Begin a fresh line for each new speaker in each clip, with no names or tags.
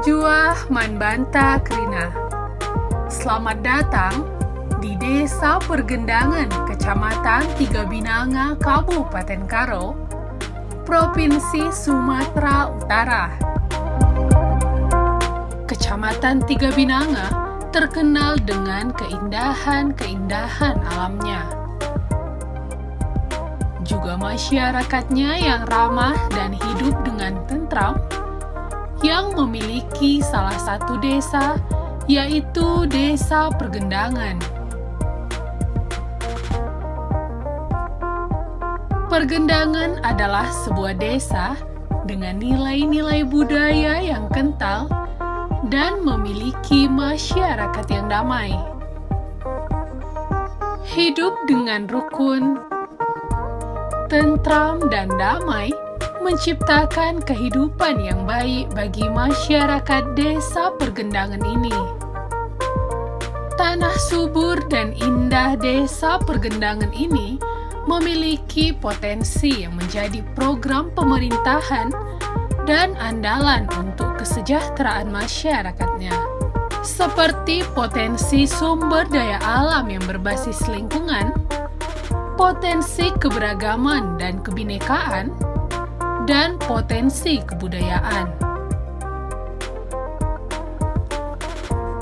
Najwa Manbanta Krina. Selamat datang di Desa Pergendangan, Kecamatan Tiga Binanga, Kabupaten Karo, Provinsi Sumatera Utara. Kecamatan Tiga Binanga terkenal dengan keindahan-keindahan alamnya. Juga masyarakatnya yang ramah dan hidup dengan tentram, yang memiliki salah satu desa, yaitu Desa Pergendangan. Pergendangan adalah sebuah desa dengan nilai-nilai budaya yang kental dan memiliki masyarakat yang damai. Hidup dengan rukun, tentram, dan damai menciptakan kehidupan yang baik bagi masyarakat Desa Pergendangan ini. Tanah subur dan indah Desa Pergendangan ini memiliki potensi yang menjadi program pemerintahan dan andalan untuk kesejahteraan masyarakatnya, seperti potensi sumber daya alam yang berbasis lingkungan, potensi keberagaman dan kebinekaan, dan potensi kebudayaan.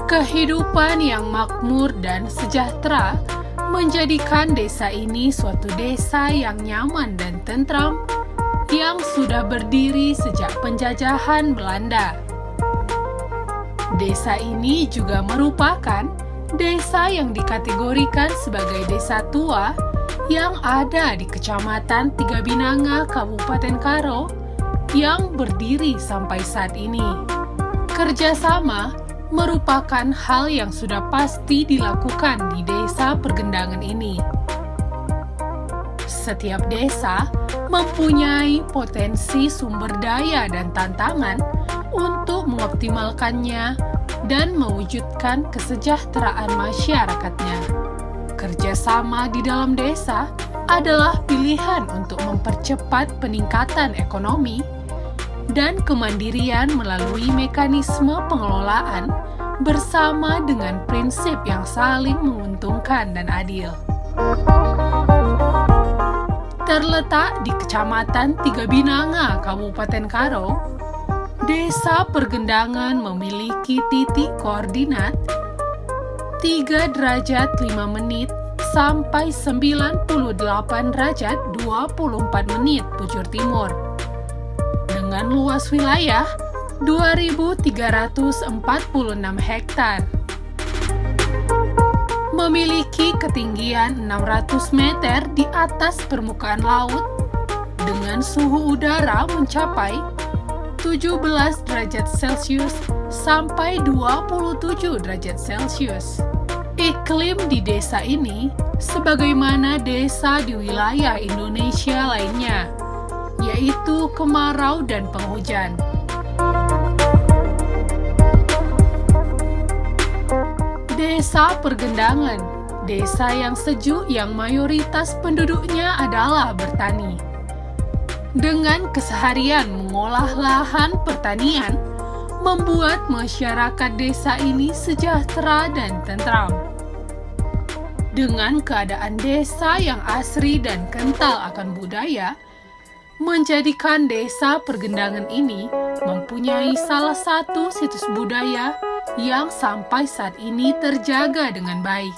Kehidupan yang makmur dan sejahtera menjadikan desa ini suatu desa yang nyaman dan tentram yang sudah berdiri sejak penjajahan Belanda. Desa ini juga merupakan desa yang dikategorikan sebagai desa tua yang ada di Kecamatan Tiga Binanga, Kabupaten Karo, yang berdiri sampai saat ini. Kerjasama merupakan hal yang sudah pasti dilakukan di Desa Pergendangan ini. Setiap desa mempunyai potensi sumber daya dan tantangan untuk mengoptimalkannya dan mewujudkan kesejahteraan masyarakatnya. Kerjasama di dalam desa adalah pilihan untuk mempercepat peningkatan ekonomi dan kemandirian melalui mekanisme pengelolaan bersama dengan prinsip yang saling menguntungkan dan adil. Terletak di Kecamatan Tiga Binanga, Kabupaten Karo, Desa Pergendangan memiliki titik koordinat 3 derajat 5 menit sampai 98 derajat 24 menit bujur timur, dengan luas wilayah 2.346 hektar. Memiliki ketinggian 600 meter di atas permukaan laut dengan suhu udara mencapai 17 derajat Celcius sampai 27 derajat Celcius. Iklim di desa ini sebagaimana desa di wilayah Indonesia lainnya, yaitu kemarau dan penghujan. Desa Pergendangan, desa yang sejuk yang mayoritas penduduknya adalah bertani. Dengan keseharian mengolah lahan pertanian, membuat masyarakat desa ini sejahtera dan tentram. Dengan keadaan desa yang asri dan kental akan budaya, menjadikan Desa Pergendangan ini mempunyai salah satu situs budaya yang sampai saat ini terjaga dengan baik.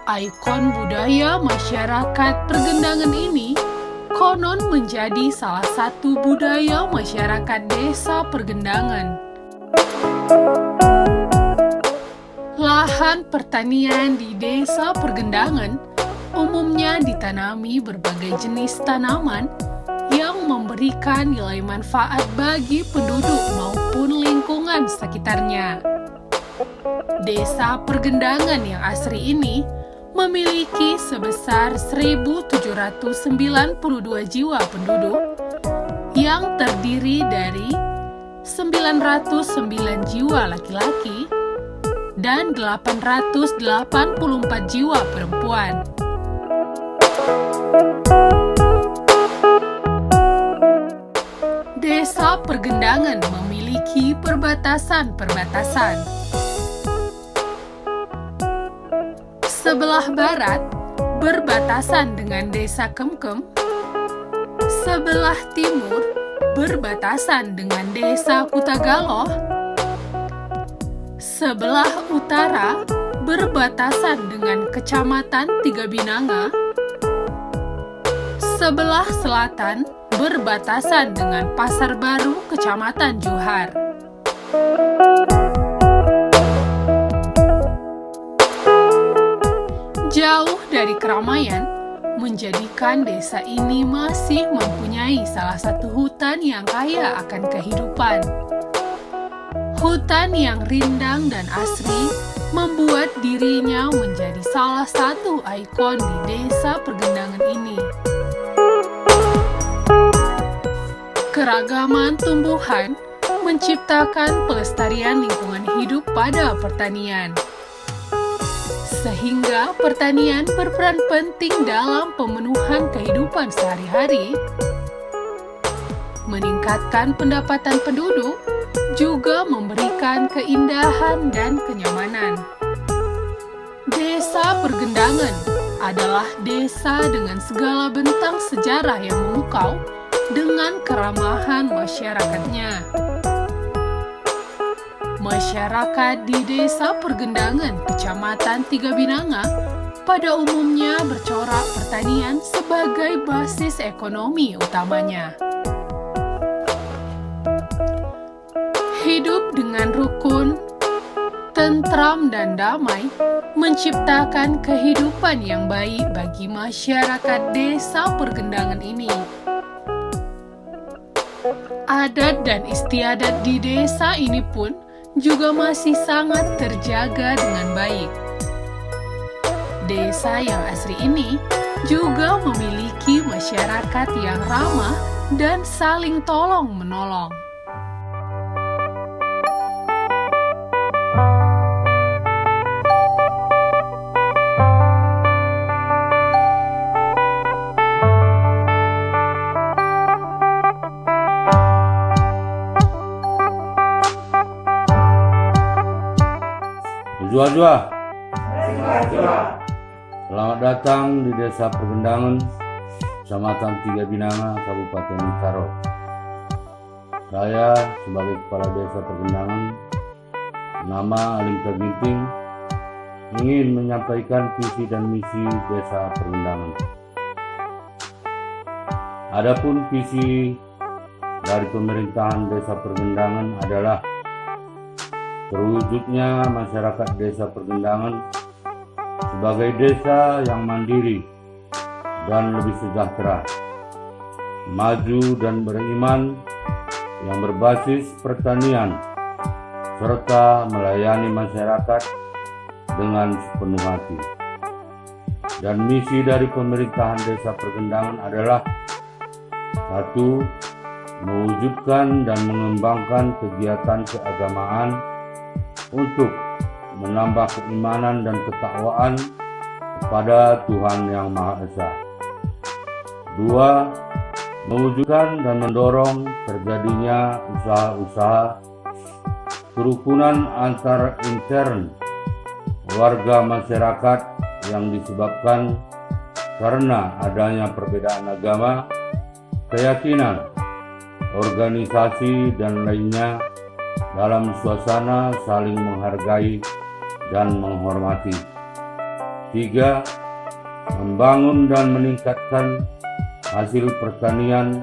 Ikon budaya masyarakat Pergendangan ini konon menjadi salah satu budaya masyarakat Desa Pergendangan. Lahan pertanian di Desa Pergendangan umumnya ditanami berbagai jenis tanaman yang memberikan nilai manfaat bagi penduduk maupun lingkungan sekitarnya. Desa Pergendangan yang asri ini memiliki sebesar 1.792 jiwa penduduk yang terdiri dari 909 jiwa laki-laki dan 884 jiwa perempuan. Desa Pergendangan memiliki perbatasan-perbatasan. Sebelah barat berbatasan dengan Desa Kemkem, sebelah timur berbatasan dengan Desa Kutagaloh, sebelah utara berbatasan dengan Kecamatan Tiga Binanga, sebelah selatan berbatasan dengan Pasar Baru, Kecamatan Johar. Jauh dari keramaian, menjadikan desa ini masih mempunyai salah satu hutan yang kaya akan kehidupan. Hutan yang rindang dan asri membuat dirinya menjadi salah satu ikon di Desa Pergendangan ini. Keragaman tumbuhan menciptakan pelestarian lingkungan hidup pada pertanian. Sehingga pertanian berperan penting dalam pemenuhan kehidupan sehari-hari, meningkatkan pendapatan penduduk, juga memberikan keindahan dan kenyamanan. Desa Pergendangan adalah desa dengan segala bentang sejarah yang memukau dengan keramahan masyarakatnya. Masyarakat di Desa Pergendangan, Kecamatan Tiga Binanga, pada umumnya bercorak pertanian sebagai basis ekonomi utamanya. Hidup dengan rukun, tentram dan damai menciptakan kehidupan yang baik bagi masyarakat Desa Pergendangan ini. Adat dan istiadat di desa ini pun juga masih sangat terjaga dengan baik. Desa yang asri ini juga memiliki masyarakat yang ramah dan saling tolong-menolong.
Jua-jua. Selamat datang di Desa Pergendangan, Kecamatan Tiga Binanga, Kabupaten Karo. Saya sebagai Kepala Desa Pergendangan, nama Alimka Ginting, ingin menyampaikan visi dan misi Desa Pergendangan. Adapun visi dari pemerintahan Desa Pergendangan adalah terwujudnya masyarakat Desa Pergendangan sebagai desa yang mandiri dan lebih sejahtera, maju dan beriman, yang berbasis pertanian, serta melayani masyarakat dengan sepenuh hati. Dan misi dari pemerintahan Desa Pergendangan adalah 1. Mewujudkan dan mengembangkan kegiatan keagamaan untuk menambah keimanan dan ketakwaan kepada Tuhan Yang Maha Esa. 2. Mewujudkan dan mendorong terjadinya usaha-usaha kerukunan antar intern warga masyarakat yang disebabkan karena adanya perbedaan agama, keyakinan, organisasi, dan lainnya dalam suasana saling menghargai dan menghormati. 3. Membangun dan meningkatkan hasil pertanian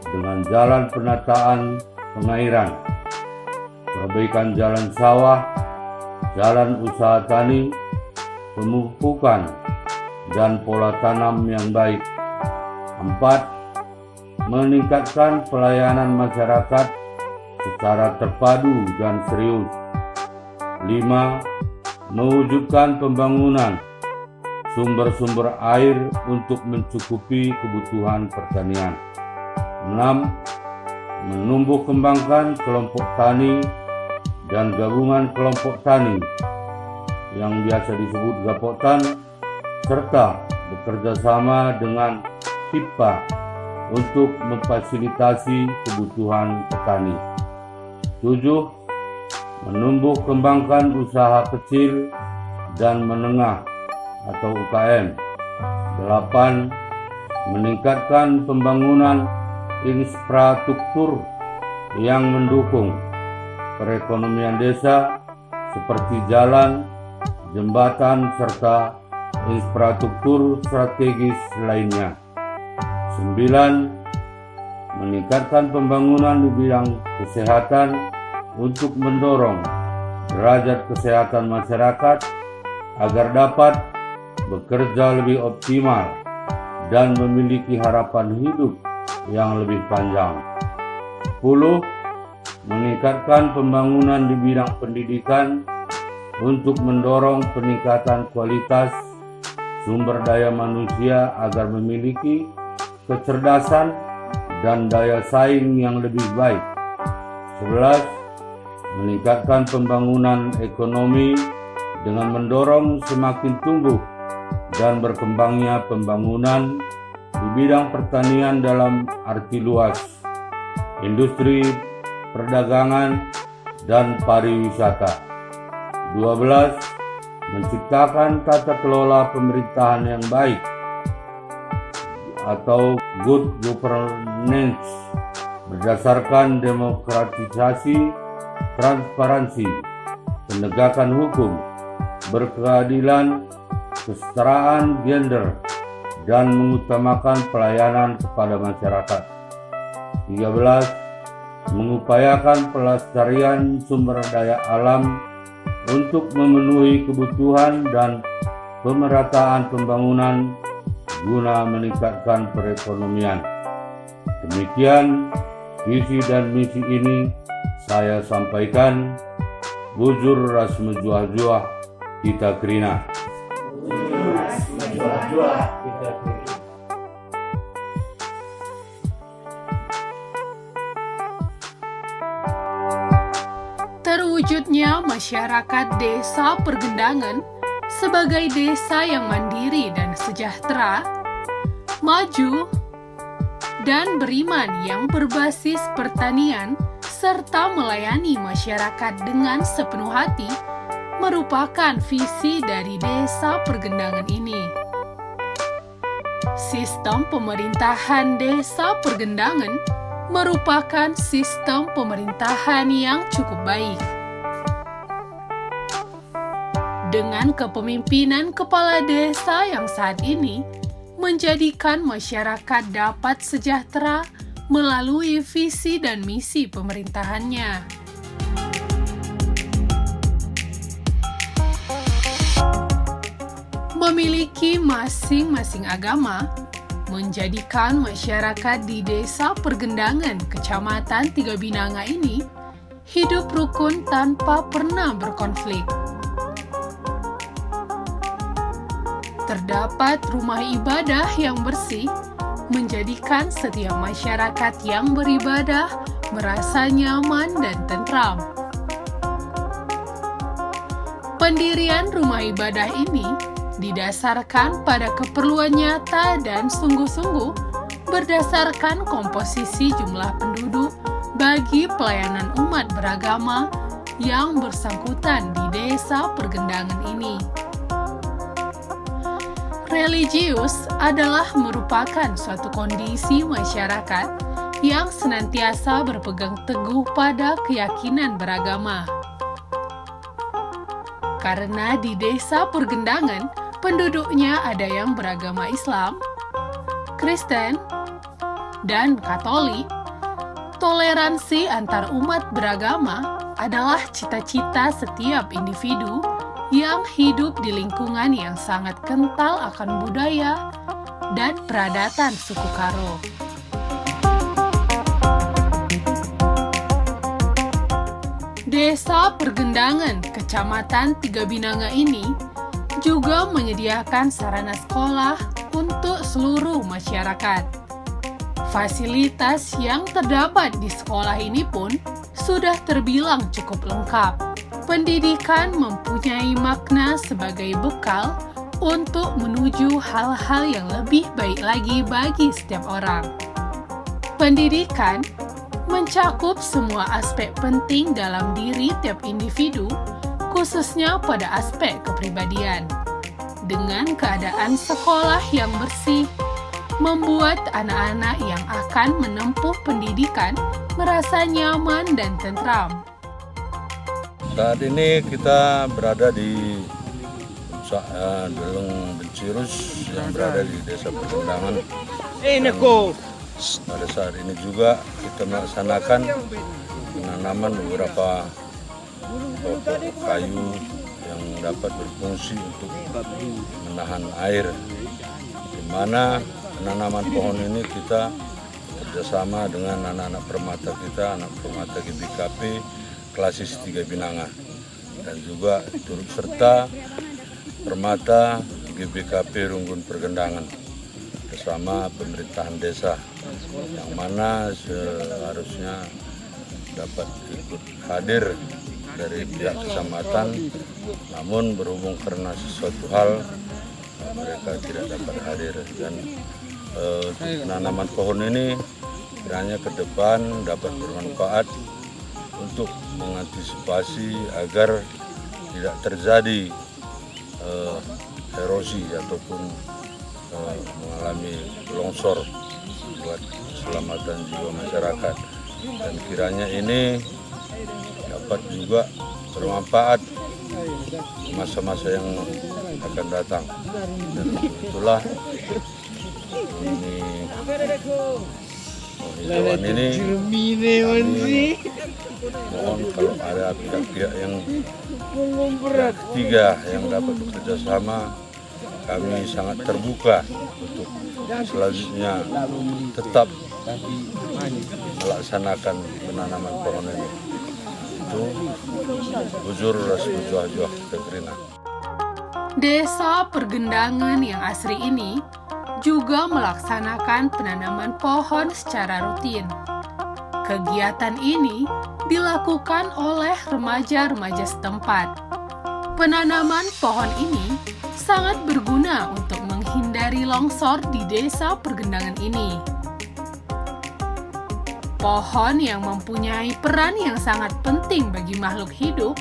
dengan jalan penataan pengairan, perbaikan jalan sawah, jalan usaha tani, pemupukan, dan pola tanam yang baik. 4. Meningkatkan pelayanan masyarakat secara terpadu dan serius. 5. Mewujudkan pembangunan sumber-sumber air untuk mencukupi kebutuhan pertanian. 6. Menumbuh kembangkan kelompok tani dan gabungan kelompok tani yang biasa disebut Gapoktan, serta bekerja sama dengan HIPA untuk memfasilitasi kebutuhan petani. 7. Menumbuh kembangkan usaha kecil dan menengah atau UKM. 8. Meningkatkan pembangunan infrastruktur yang mendukung perekonomian desa seperti jalan, jembatan, serta infrastruktur strategis lainnya. 9. Meningkatkan pembangunan di bidang kesehatan untuk mendorong derajat kesehatan masyarakat agar dapat bekerja lebih optimal dan memiliki harapan hidup yang lebih panjang. 10. Meningkatkan pembangunan di bidang pendidikan untuk mendorong peningkatan kualitas sumber daya manusia agar memiliki kecerdasan dan daya saing yang lebih baik. 11. Meningkatkan pembangunan ekonomi dengan mendorong semakin tumbuh dan berkembangnya pembangunan di bidang pertanian dalam arti luas, industri, perdagangan, dan pariwisata. 12. Menciptakan tata kelola pemerintahan yang baik atau good governance berdasarkan demokratisasi, transparansi, penegakan hukum, berkeadilan, kesetaraan gender, dan mengutamakan pelayanan kepada masyarakat. 13. Mengupayakan pelestarian sumber daya alam untuk memenuhi kebutuhan dan pemerataan pembangunan guna meningkatkan perekonomian. Demikian visi dan misi ini saya sampaikan. Bujur ras menjuah-juah kita kerina.
Terwujudnya masyarakat desa Pergendangan sebagai desa yang mandiri dan sejahtera, maju, dan beriman yang berbasis pertanian serta melayani masyarakat dengan sepenuh hati merupakan visi dari desa Pergendangan ini. Sistem pemerintahan desa Pergendangan merupakan sistem pemerintahan yang cukup baik. Dengan kepemimpinan kepala desa yang saat ini menjadikan masyarakat dapat sejahtera melalui visi dan misi pemerintahannya. Memiliki masing-masing agama menjadikan masyarakat di desa Pergendangan, Kecamatan Tiga Binanga ini hidup rukun tanpa pernah berkonflik. Terdapat rumah ibadah yang bersih, menjadikan setiap masyarakat yang beribadah merasa nyaman dan tentram. Pendirian rumah ibadah ini didasarkan pada keperluan nyata dan sungguh-sungguh berdasarkan komposisi jumlah penduduk bagi pelayanan umat beragama yang bersangkutan di desa Pergendangan ini. Religius adalah merupakan suatu kondisi masyarakat yang senantiasa berpegang teguh pada keyakinan beragama. Karena di desa Pergendangan, penduduknya ada yang beragama Islam, Kristen, dan Katolik, toleransi antar umat beragama adalah cita-cita setiap individu yang hidup di lingkungan yang sangat kental akan budaya dan peradatan suku Karo. Desa Pergendangan, Kecamatan Tiga Binanga ini juga menyediakan sarana sekolah untuk seluruh masyarakat. Fasilitas yang terdapat di sekolah ini pun sudah terbilang cukup lengkap. Pendidikan mempunyai makna sebagai bekal untuk menuju hal-hal yang lebih baik lagi bagi setiap orang. Pendidikan mencakup semua aspek penting dalam diri tiap individu, khususnya pada aspek kepribadian. Dengan keadaan sekolah yang bersih, membuat anak-anak yang akan menempuh pendidikan merasa nyaman dan tentram.
Saat ini kita berada di Deleng Bencirus yang berada di Desa Pergendangan. Pada saat ini juga kita melaksanakan penanaman beberapa pokok kayu yang dapat berfungsi untuk menahan air, di mana penanaman pohon ini kita kerjasama dengan anak-anak permata kita, anak permata GBKP Klasis 3 Binanga, dan juga turut serta permata GBKP Runggun Pergendangan bersama pemerintahan desa, yang mana seharusnya dapat ikut hadir dari pihak kecamatan, namun berhubung karena sesuatu hal mereka tidak dapat hadir. Dan untuk penanaman pohon ini kiranya ke depan dapat bermanfaat untuk mengantisipasi agar tidak terjadi erosi ataupun mengalami longsor buat keselamatan jiwa masyarakat, dan kiranya ini dapat juga bermanfaat masa-masa yang akan datang. Dan itulah ini hijauan ini mohon kalau ada pihak-pihak yang ketiga yang dapat bekerja sama, kami sangat terbuka untuk selanjutnya tetap melaksanakan penanaman pohon ini. Itu bujur ras bujuah-juah kegerina.
Desa Pergendangan yang asri ini juga melaksanakan penanaman pohon secara rutin. Kegiatan ini dilakukan oleh remaja-remaja setempat. Penanaman pohon ini sangat berguna untuk menghindari longsor di Desa Pergendangan ini. Pohon yang mempunyai peran yang sangat penting bagi makhluk hidup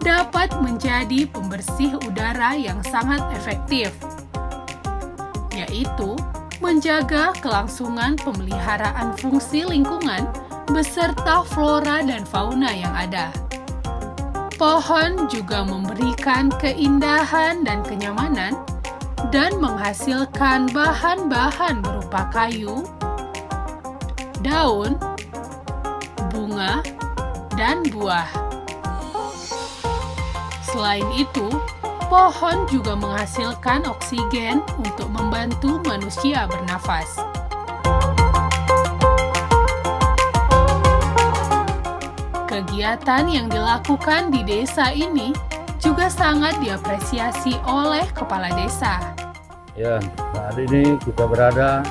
dapat menjadi pembersih udara yang sangat efektif, yaitu menjaga kelangsungan pemeliharaan fungsi lingkungan beserta flora dan fauna yang ada. Pohon juga memberikan keindahan dan kenyamanan dan menghasilkan bahan-bahan berupa kayu, daun, bunga, dan buah. Selain itu, pohon juga menghasilkan oksigen untuk membantu manusia bernafas. Kegiatan yang dilakukan di desa ini juga sangat diapresiasi oleh kepala desa.
Ya, saat ini kita berada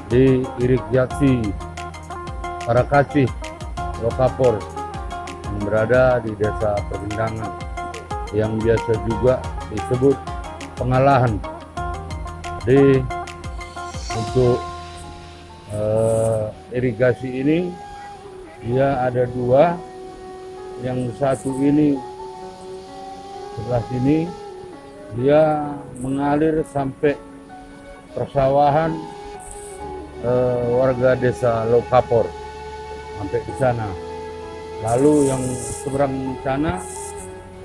di irigasi Parakasih Lokapor yang berada di Desa Pergendangan, yang biasa juga disebut Pengalahan. Jadi untuk irigasi ini dia ada dua, yang satu ini sebelah sini dia mengalir sampai persawahan warga desa Lokapor sampai ke sana. Lalu yang seberang sana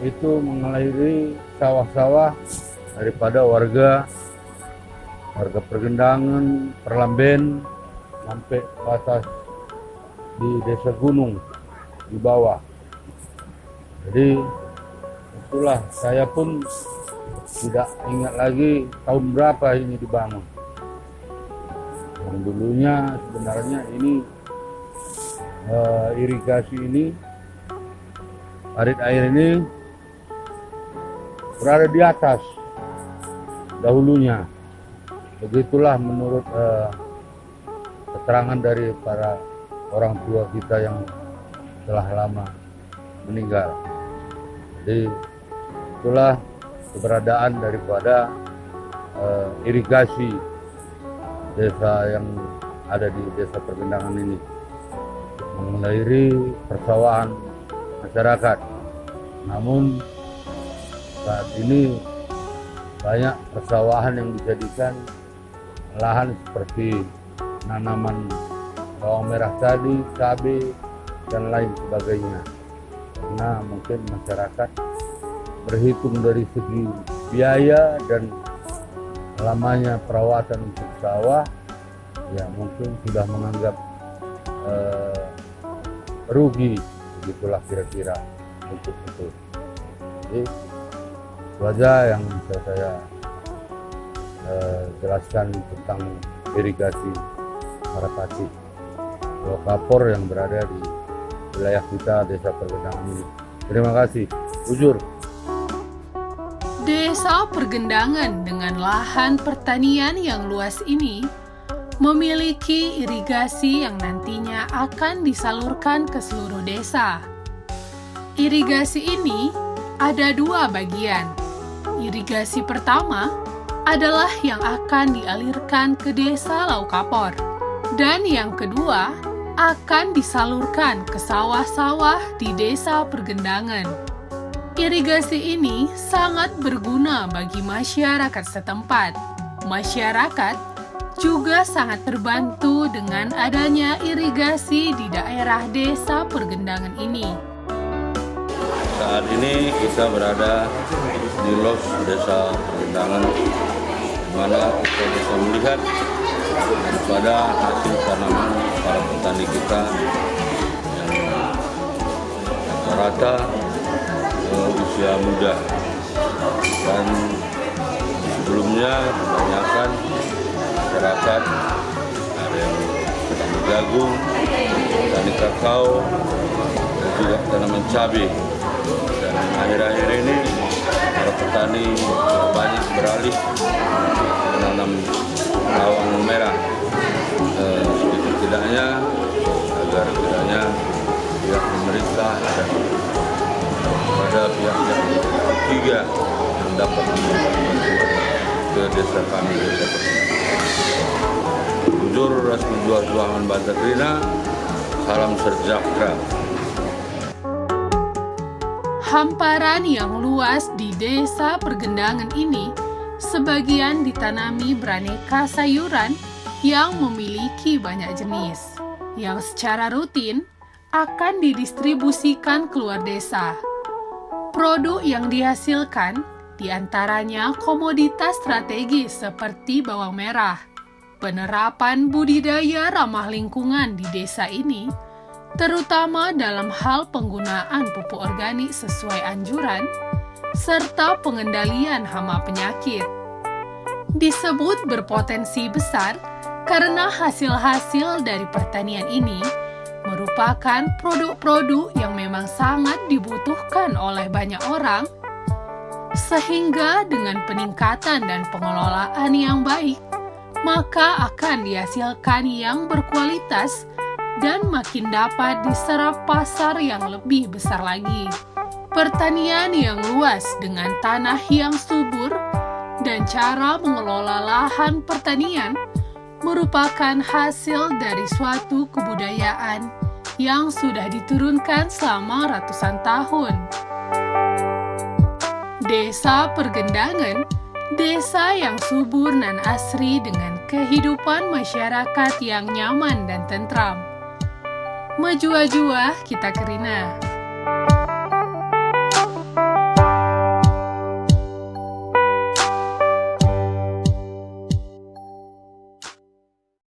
itu mengaliri sawah-sawah daripada warga Pergendangan, Perlamben sampai batas di Desa Gunung di bawah. Jadi itulah, saya pun tidak ingat lagi tahun berapa ini dibangun. Yang dulunya sebenarnya ini irigasi ini, parit air ini berada di atas dahulunya. Begitulah menurut keterangan dari para orang tua kita yang telah lama meninggal. Jadi itulah keberadaan daripada irigasi desa yang ada di Desa Pergendangan ini, mengairi persawahan masyarakat. Namun saat ini banyak persawahan yang dijadikan lahan seperti tanaman bawang merah tadi, cabai, dan lain sebagainya. Karena mungkin masyarakat berhitung dari segi biaya dan lamanya perawatan untuk sawah, ya mungkin sudah menganggap rugi, begitulah kira-kira untuk itu. Jadi itu aja yang bisa saya jelaskan tentang irigasi Marapati, lokapor yang berada di wilayah kita Desa Pergendangan ini. Terima kasih. Ujur.
Desa Pergendangan dengan lahan pertanian yang luas ini memiliki irigasi yang nantinya akan disalurkan ke seluruh desa. Irigasi ini ada dua bagian. Irigasi pertama adalah yang akan dialirkan ke desa Laukapor, dan yang kedua akan disalurkan ke sawah-sawah di Desa Pergendangan. Irigasi ini sangat berguna bagi masyarakat setempat. Masyarakat juga sangat terbantu dengan adanya irigasi di daerah Desa Pergendangan ini.
Saat ini kita berada di Los Desa Pergendangan, di mana kita bisa melihat pada hasil tanaman para petani kita yang rata-rata usia muda, dan sebelumnya kebanyakan masyarakat ada yang petani jagung, petani kakao, dan juga tanaman cabai. Dan akhir-akhir ini para petani banyak beralih menanam bawang merah, setidaknya agar kiranya pihak pemerintah dan pada pihak-pihak ketiga yang dapat memberikan bantuan ke desa kami, Desa Pergendangan. Ujur Rasmi Juahan Bantakrina, salam sejahtera.
Hamparan yang luas di Desa Pergendangan ini sebagian ditanami beraneka sayuran yang memiliki banyak jenis, yang secara rutin akan didistribusikan keluar desa. Produk yang dihasilkan diantaranya komoditas strategis seperti bawang merah. Penerapan budidaya ramah lingkungan di desa ini terutama dalam hal penggunaan pupuk organik sesuai anjuran, serta pengendalian hama penyakit. Disebut berpotensi besar karena hasil-hasil dari pertanian ini merupakan produk-produk yang memang sangat dibutuhkan oleh banyak orang, sehingga dengan peningkatan dan pengelolaan yang baik, maka akan dihasilkan yang berkualitas dan makin dapat diserap pasar yang lebih besar lagi. Pertanian yang luas dengan tanah yang subur dan cara mengelola lahan pertanian merupakan hasil dari suatu kebudayaan yang sudah diturunkan selama ratusan tahun. Desa Pergendangan, desa yang subur dan asri dengan kehidupan masyarakat yang nyaman dan tentram. Majua-jua kita kerina.